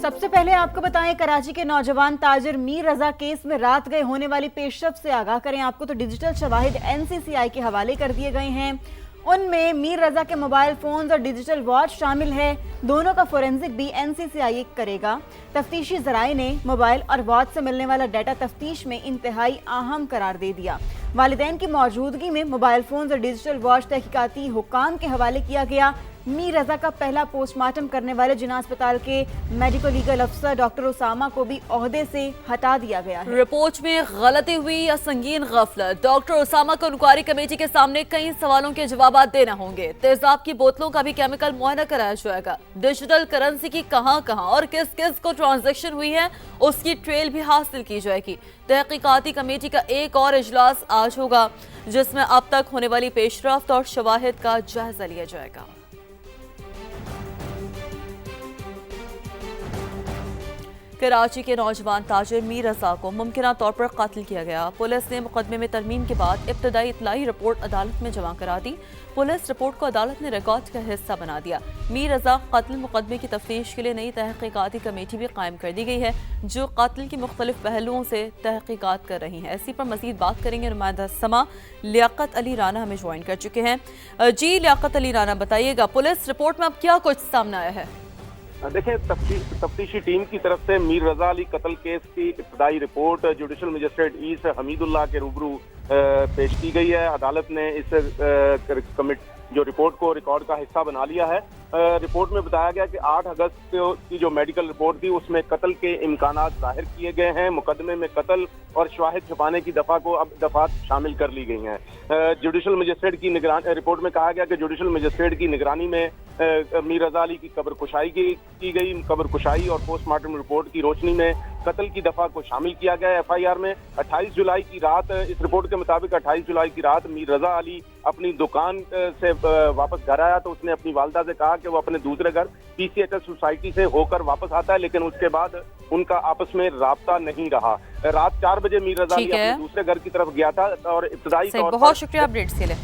سب سے پہلے آپ کو بتائیں کراچی کے نوجوان تاجر میر رضا کیس میں رات گئے ہونے والی پیش رفت سے آگاہ کریں آپ کو تو ڈیجیٹل شواہد NCCI کے حوالے کر دیے گئے ہیں. ان میں میر رضا کے موبائل فونز اور ڈیجیٹل واچ شامل ہے. دونوں کا فورنزک بھی NCCI کرے گا. تفتیشی ذرائع نے موبائل اور واچ سے ملنے والا ڈیٹا تفتیش میں انتہائی اہم قرار دے دیا. والدین کی موجودگی میں موبائل فونز اور ڈیجیٹل واچ تحقیقاتی حکام کے حوالے کیا گیا. میر رضا کا پہلا پوسٹ مارٹم کرنے والے جناح اسپتال کے میڈیکو لیگل افسر ڈاکٹر اسامہ کو بھی عہدے سے ہٹا دیا گیا ہے. رپورٹ میں غلطی ہوئی یا سنگین غفلت؟ ڈاکٹر اسامہ کو انکوائری کمیٹی کے سامنے کئی سوالوں کے جوابات دینا ہوں گے. تیزاب کی بوتلوں کا بھی کیمیکل معائنہ کرایا جائے گا. ڈیجیٹل کرنسی کی کہاں اور کس کس کو ٹرانزیکشن ہوئی ہے اس کی ٹریل بھی حاصل کی جائے گی. تحقیقاتی کمیٹی کا ایک اور اجلاس آج ہوگا جس میں اب تک ہونے والی پیش رفت اور شواہد کا جائزہ لیا جائے گا. کراچی کے نوجوان تاجر میر رضا کو ممکنہ طور پر قتل کیا گیا. پولیس نے مقدمے میں ترمیم کے بعد ابتدائی اطلاعی رپورٹ عدالت میں جمع کرا دی. پولیس رپورٹ کو عدالت نے ریکارڈ کا حصہ بنا دیا. میر رضا قتل مقدمے کی تفتیش کے لیے نئی تحقیقاتی کمیٹی بھی قائم کر دی گئی ہے جو قتل کی مختلف پہلوؤں سے تحقیقات کر رہی ہے. اسی پر مزید بات کریں گے نمائندہ سما لیاقت علی رانا ہمیں جوائن کر چکے ہیں. جی لیاقت علی رانا بتائیے گا پولیس رپورٹ میں اب کیا کچھ سامنے آیا ہے؟ دیکھیں تفتیشی ٹیم کی طرف سے میر رضا علی قتل کیس کی ابتدائی رپورٹ جوڈیشل مجسٹریٹ ایسٹ حمید اللہ کے روبرو پیش کی گئی ہے. عدالت نے اس جو رپورٹ کو ریکارڈ کا حصہ بنا لیا ہے. رپورٹ میں بتایا گیا کہ 8 اگست کی جو میڈیکل رپورٹ تھی اس میں قتل کے امکانات ظاہر کیے گئے ہیں. مقدمے میں قتل اور شواہد چھپانے کی دفعہ کو اب دفعات شامل کر لی گئی ہیں. جوڈیشل مجسٹریٹ کی نگرانی رپورٹ میں کہا گیا کہ جوڈیشل مجسٹریٹ کی نگرانی میں میر رضا علی کی قبر کشائی کی گئی. قبر کشائی اور پوسٹ مارٹم رپورٹ کی روشنی میں قتل کی دفعہ کو شامل کیا گیا. FIR میں 28 جولائی کی رات اس رپورٹ کے مطابق 28 جولائی کی رات میر رضا علی اپنی دکان سے واپس گھر آیا تو اس نے اپنی والدہ سے کہا کہ وہ اپنے دوسرے گھر PCHS سوسائٹی سے ہو کر واپس آتا ہے, لیکن اس کے بعد ان کا آپس میں رابطہ نہیں رہا. رات 4 بجے میر رضا علی اپنے دوسرے گھر کی طرف گیا تھا اور ابتدائی طور پر بہت شکریہ اپڈیٹس کے لیے.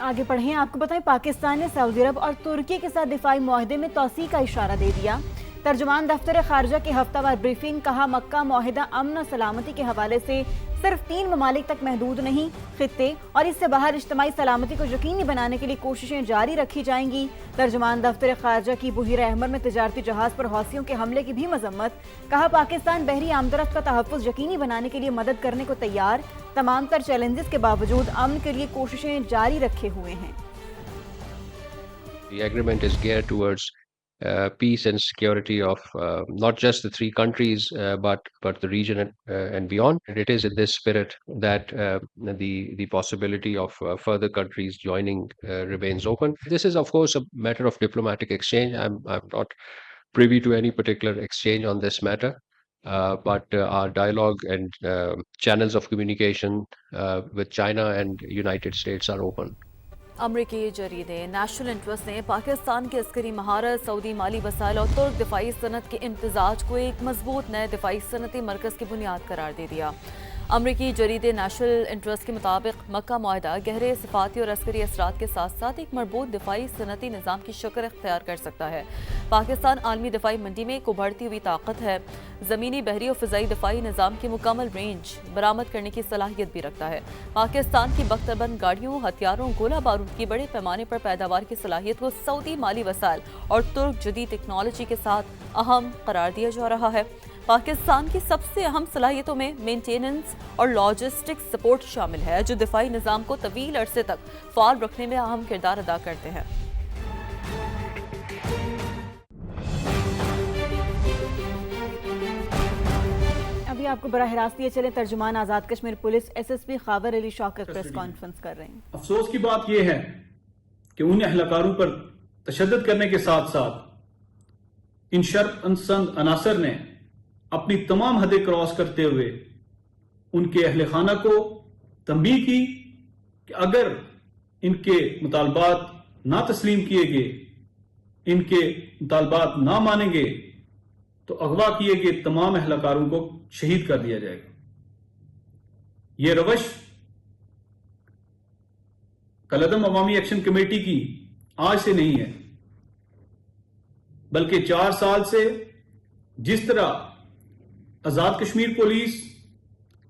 آگے پڑھیں آپ کو بتائیں پاکستان نے سعودی عرب اور ترکی کے ساتھ دفاعی معاہدے میں توسیع کا اشارہ دے دیا. ترجمان دفتر خارجہ کی ہفتہ وار بریفنگ کہا مکہ معاہدہ امن و سلامتی کے حوالے سے صرف 3 ممالک تک محدود نہیں, خطے اور اس سے باہر اجتماعی سلامتی کو یقینی بنانے کے لیے کوششیں جاری رکھی جائیں گی. ترجمان دفتر خارجہ کی بحیرہ احمر میں تجارتی جہاز پر حوثیوں کے حملے کی بھی مذمت. کہا پاکستان بحری آمدرفت کا تحفظ یقینی بنانے کے لیے مدد کرنے کو تیار. تمام تر چیلنجز کے باوجود امن کے لیے کوششیں جاری رکھے ہوئے ہیں. The agreement is geared towards peace and security of not just the 3 countries but the region and beyond. And it is in this spirit that the possibility of further countries joining remains open. This is of course a matter of diplomatic exchange. I'm not privy to any particular exchange on this matter. But our dialogue and channels of communication with China and United States are open. امریکی جریدے national interest نے پاکستان کی عسکری مہارت, سعودی مالی وسائل اور ترک دفاعی صنعت کے امتزاج کو ایک مضبوط نئے دفاعی صنعتی مرکز کی بنیاد قرار دے دیا. امریکی جریدے نیشنل انٹرسٹ کے مطابق مکہ معاہدہ گہرے صفاتی اور عسکری اثرات کے ساتھ ساتھ ایک مربوط دفاعی صنعتی نظام کی شکل اختیار کر سکتا ہے. پاکستان عالمی دفاعی منڈی میں ایک ابھرتی ہوئی طاقت ہے. زمینی, بحری اور فضائی دفاعی نظام کی مکمل رینج برآمد کرنے کی صلاحیت بھی رکھتا ہے. پاکستان کی بختربند گاڑیوں, ہتھیاروں, گولہ بارود کی بڑے پیمانے پر پیداوار کی صلاحیت کو سعودی مالی وسائل اور ترک جدید ٹیکنالوجی کے ساتھ اہم قرار دیا جا رہا ہے. پاکستان کی سب سے اہم صلاحیتوں میں مینٹیننس اور لاجسٹک سپورٹ شامل ہے جو دفاعی نظام کو طویل عرصے تک فعال رکھنے میں اہم کردار ادا کرتے ہیں. ابھی آپ کو براہ راست یہ چلیں ترجمان آزاد کشمیر پولیس SSP خاور علی شوکت پریس کانفرنس کر رہے ہیں. افسوس کی بات یہ ہے کہ ان اہلکاروں پر تشدد کرنے کے ساتھ ساتھ ان شرط پسند عناصر نے اپنی تمام حدیں کراس کرتے ہوئے ان کے اہل خانہ کو تنبیہ کی کہ اگر ان کے مطالبات نہ تسلیم کیے گئے, ان کے مطالبات نہ مانیں گے تو اغوا کیے گئے تمام اہلکاروں کو شہید کر دیا جائے گا. یہ روش کالعدم عوامی ایکشن کمیٹی کی آج سے نہیں ہے، بلکہ 4 سال سے جس طرح آزاد کشمیر پولیس،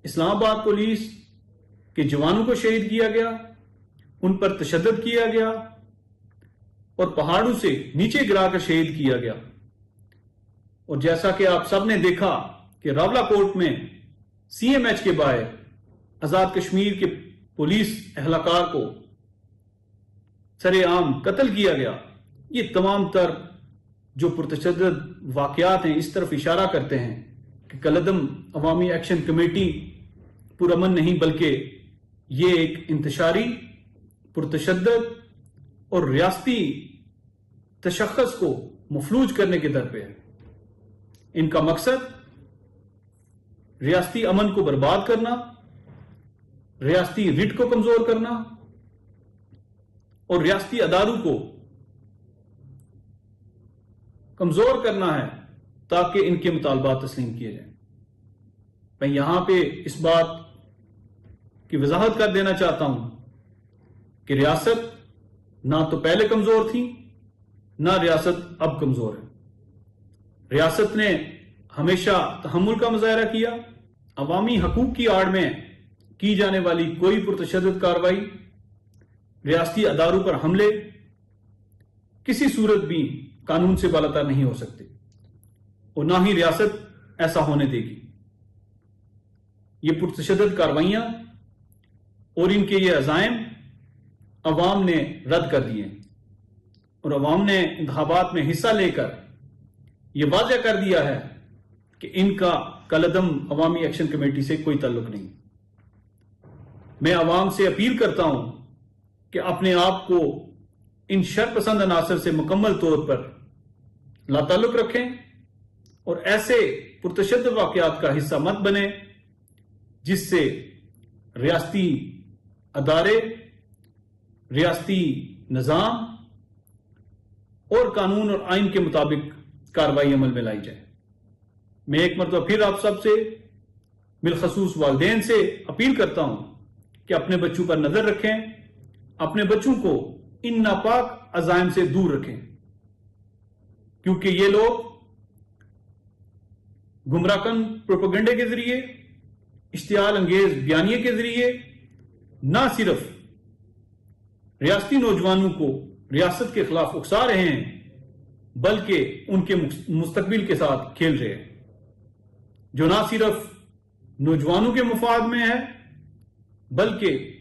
اسلام آباد پولیس کے جوانوں کو شہید کیا گیا، ان پر تشدد کیا گیا اور پہاڑوں سے نیچے گرا کر شہید کیا گیا، اور جیسا کہ آپ سب نے دیکھا کہ راولہ کوٹ میں سی ایم ایچ کے باہر آزاد کشمیر کے پولیس اہلکار کو سرے عام قتل کیا گیا، یہ تمام تر جو پرتشدد واقعات ہیں اس طرف اشارہ کرتے ہیں کہ کالعدم عوامی ایکشن کمیٹی پرامن نہیں، بلکہ یہ ایک انتشاری، پرتشدد اور ریاستی تشخص کو مفلوج کرنے کے در پہ ہے۔ ان کا مقصد ریاستی امن کو برباد کرنا، ریاستی رٹ کو کمزور کرنا اور ریاستی اداروں کو کمزور کرنا ہے تاکہ ان کے مطالبات تسلیم کیے جائیں۔ میں یہاں پہ اس بات کی وضاحت کر دینا چاہتا ہوں کہ ریاست نہ تو پہلے کمزور تھی، نہ ریاست اب کمزور ہے۔ ریاست نے ہمیشہ تحمل کا مظاہرہ کیا، عوامی حقوق کی آڑ میں کی جانے والی کوئی پرتشدد کارروائی، ریاستی اداروں پر حملے کسی صورت بھی قانون سے بالاتر نہیں ہو سکتے، اور نہ ہی ریاست ایسا ہونے دے گی۔ یہ پرتشدد کارروائیاں اور ان کے یہ عزائم عوام نے رد کر دیے، اور عوام نے انتخابات میں حصہ لے کر یہ واضح کر دیا ہے کہ ان کا کالعدم عوامی ایکشن کمیٹی سے کوئی تعلق نہیں۔ میں عوام سے اپیل کرتا ہوں کہ اپنے آپ کو ان شر پسند عناصر سے مکمل طور پر لا تعلق رکھیں اور ایسے پرتشدد واقعات کا حصہ مت بنیں جس سے ریاستی ادارے، ریاستی نظام اور قانون اور آئین کے مطابق کارروائی عمل میں لائی جائے۔ میں ایک مرتبہ پھر آپ سب سے، بالخصوص والدین سے اپیل کرتا ہوں کہ اپنے بچوں پر نظر رکھیں، اپنے بچوں کو ان ناپاک عزائم سے دور رکھیں، کیونکہ یہ لوگ گمراہ کن پروپیگنڈے کے ذریعے، اشتعال انگیز بیانیے کے ذریعے نہ صرف ریاستی نوجوانوں کو ریاست کے خلاف اکسا رہے ہیں، بلکہ ان کے مستقبل کے ساتھ کھیل رہے ہیں، جو نہ صرف نوجوانوں کے مفاد میں ہے، بلکہ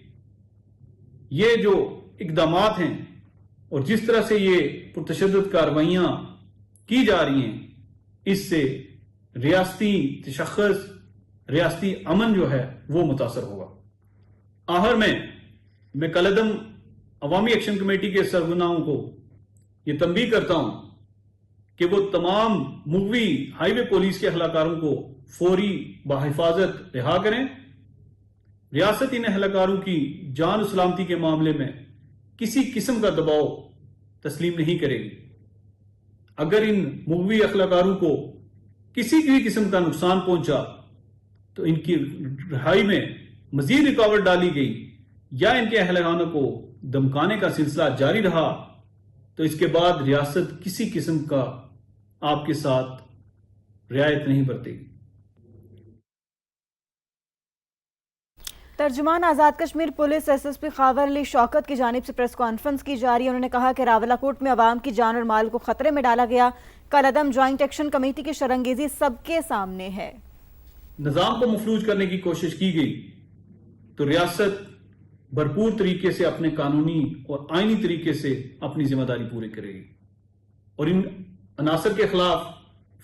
یہ جو اقدامات ہیں اور جس طرح سے یہ پرتشدد کارروائیاں کی جا رہی ہیں، اس سے ریاستی تشخص، ریاستی امن جو ہے وہ متاثر ہوگا۔ آخر میں کالعدم عوامی ایکشن کمیٹی کے سربراہوں کو یہ تنبیہ کرتا ہوں کہ وہ تمام مغوی ہائی وے پولیس کے اہلکاروں کو فوری بحفاظت رہا کریں۔ ریاست ان اہلکاروں کی جان و سلامتی کے معاملے میں کسی قسم کا دباؤ تسلیم نہیں کرے گی۔ اگر ان مغوی اہلکاروں کو کسی بھی قسم کا نقصان پہنچا تو ان کی رہائی میں مزید رکاوٹ ڈالی گئی یا ان کے اہلکاروں کو دمکانے کا سلسلہ جاری رہا تو اس کے بعد ریاست کسی قسم کا آپ کے ساتھ رعایت نہیں برتے گی۔ ترجمان Azad Kashmir police S S P Khawar Ali Shaukat کی جانب سے پریس کانفرنس کی جا رہی ہے۔ انہوں نے کہا کہ راولہ کوٹ میں عوام کی جان اور مال کو خطرے میں ڈالا گیا، کالعدم جوائنٹ ایکشن کمیٹی کی شرنگیزی سب کے سامنے ہے۔ نظام کو مفلوج کرنے کی کوشش کی گئی تو ریاست بھرپور طریقے سے اپنے قانونی اور آئینی طریقے سے اپنی ذمہ داری پوری کرے گی، اور ان عناصر کے خلاف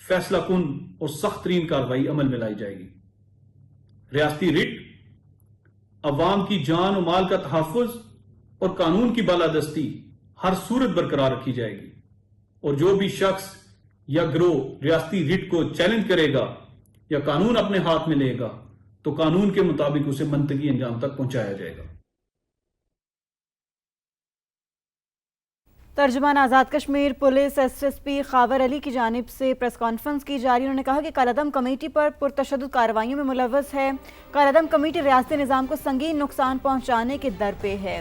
فیصلہ کن اور سخت ترین کارروائی عمل میں لائی جائے گی۔ ریاستی رٹ، عوام کی جان و مال کا تحفظ اور قانون کی بالادستی ہر صورت برقرار رکھی جائے گی، اور جو بھی شخص یا گروہ ریاستی رٹ کو چیلنج کرے گا یا قانون اپنے ہاتھ میں لے گا تو قانون کے مطابق اسے منطقی انجام تک پہنچایا جائے گا۔ ترجمان Azad Kashmir police S S P Khawar Ali کی جانب سے پریس کانفرنس کی جا رہی ہے۔ انہوں نے کہا کہ کالعدم کمیٹی پر پرتشدد کارروائیوں میں ملوث ہے۔ کالعدم کمیٹی ریاستی نظام کو سنگین نقصان پہنچانے کے در پہ ہے۔